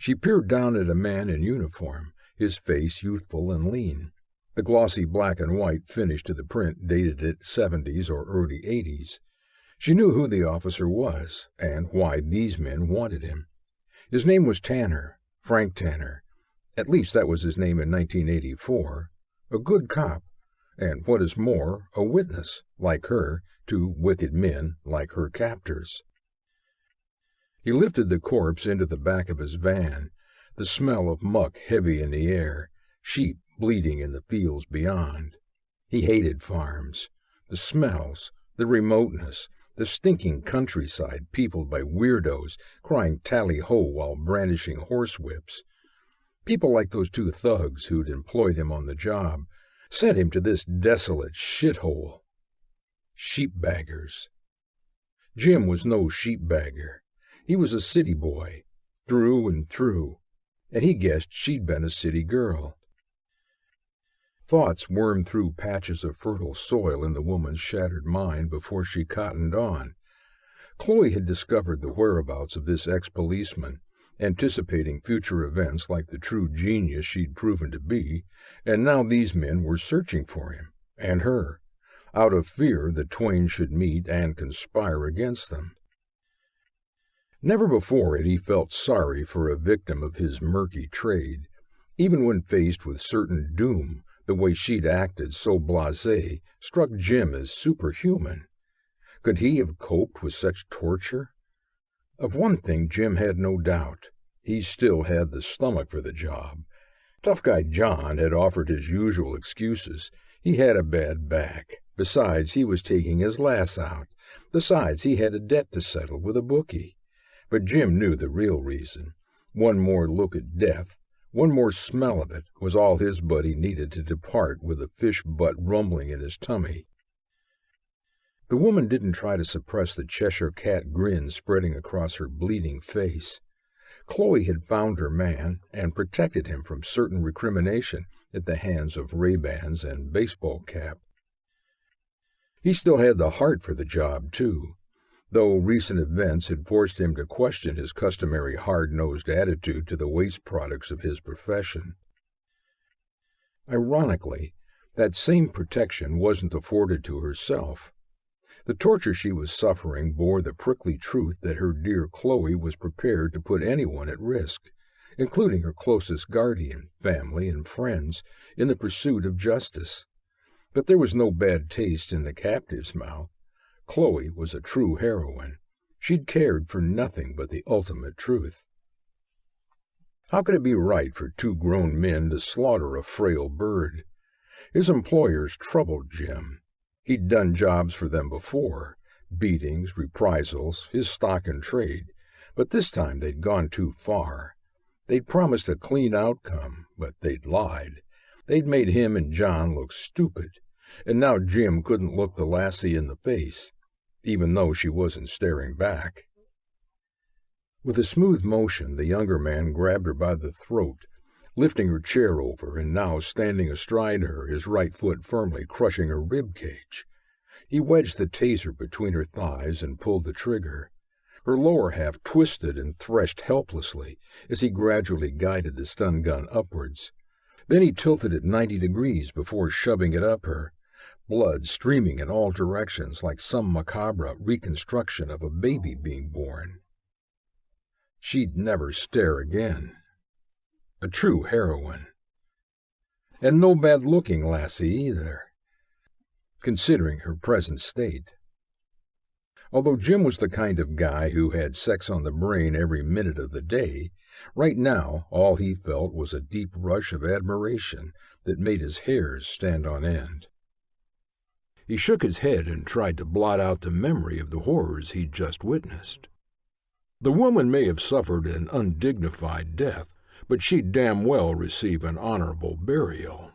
She peered down at a man in uniform, his face youthful and lean. The glossy black and white finish to the print dated it 70s or early 80s. She knew who the officer was, and why these men wanted him. His name was Tanner, Frank Tanner. At least that was his name in 1984. A good cop, and what is more, a witness, like her, to wicked men like her captors. He lifted the corpse into the back of his van, the smell of muck heavy in the air, sheep bleeding in the fields beyond. He hated farms, the smells, the remoteness, the stinking countryside peopled by weirdos crying tally-ho while brandishing horsewhips. People like those two thugs who'd employed him on the job sent him to this desolate shithole. Sheep-baggers. Jim was no sheep-bagger. He was a city boy, through and through, and he guessed she'd been a city girl. Thoughts wormed through patches of fertile soil in the woman's shattered mind before she cottoned on. Chloe had discovered the whereabouts of this ex-policeman, anticipating future events like the true genius she'd proven to be, and now these men were searching for him, and her, out of fear the twain should meet and conspire against them. Never before had he felt sorry for a victim of his murky trade. Even when faced with certain doom, the way she'd acted so blasé struck Jim as superhuman. Could he have coped with such torture? Of one thing Jim had no doubt. He still had the stomach for the job. Tough Guy John had offered his usual excuses. He had a bad back. Besides, he was taking his lass out. Besides, he had a debt to settle with a bookie. But Jim knew the real reason. One more look at death, one more smell of it, was all his buddy needed to depart with a fish butt rumbling in his tummy. The woman didn't try to suppress the Cheshire cat grin spreading across her bleeding face. Chloe had found her man and protected him from certain recrimination at the hands of Ray-Bans and baseball cap. He still had the heart for the job, too, though recent events had forced him to question his customary hard-nosed attitude to the waste products of his profession. Ironically, that same protection wasn't afforded to herself. The torture she was suffering bore the prickly truth that her dear Chloe was prepared to put anyone at risk, including her closest guardian, family, and friends, in the pursuit of justice. But there was no bad taste in the captive's mouth. Chloe was a true heroine. She'd cared for nothing but the ultimate truth. How could it be right for two grown men to slaughter a frail bird? His employers troubled Jim. He'd done jobs for them before, beatings, reprisals, his stock in trade, but this time they'd gone too far. They'd promised a clean outcome, but they'd lied. They'd made him and John look stupid, and now Jim couldn't look the lassie in the face, even though she wasn't staring back. With a smooth motion, the younger man grabbed her by the throat, lifting her chair over and now standing astride her, his right foot firmly crushing her rib cage. He wedged the taser between her thighs and pulled the trigger. Her lower half twisted and threshed helplessly as he gradually guided the stun gun upwards. Then he tilted it 90 degrees before shoving it up her, blood streaming in all directions like some macabre reconstruction of a baby being born. She'd never stare again. A true heroine. And no bad-looking lassie either, considering her present state. Although Jim was the kind of guy who had sex on the brain every minute of the day, right now all he felt was a deep rush of admiration that made his hairs stand on end. He shook his head and tried to blot out the memory of the horrors he'd just witnessed. The woman may have suffered an undignified death, but she'd damn well receive an honorable burial.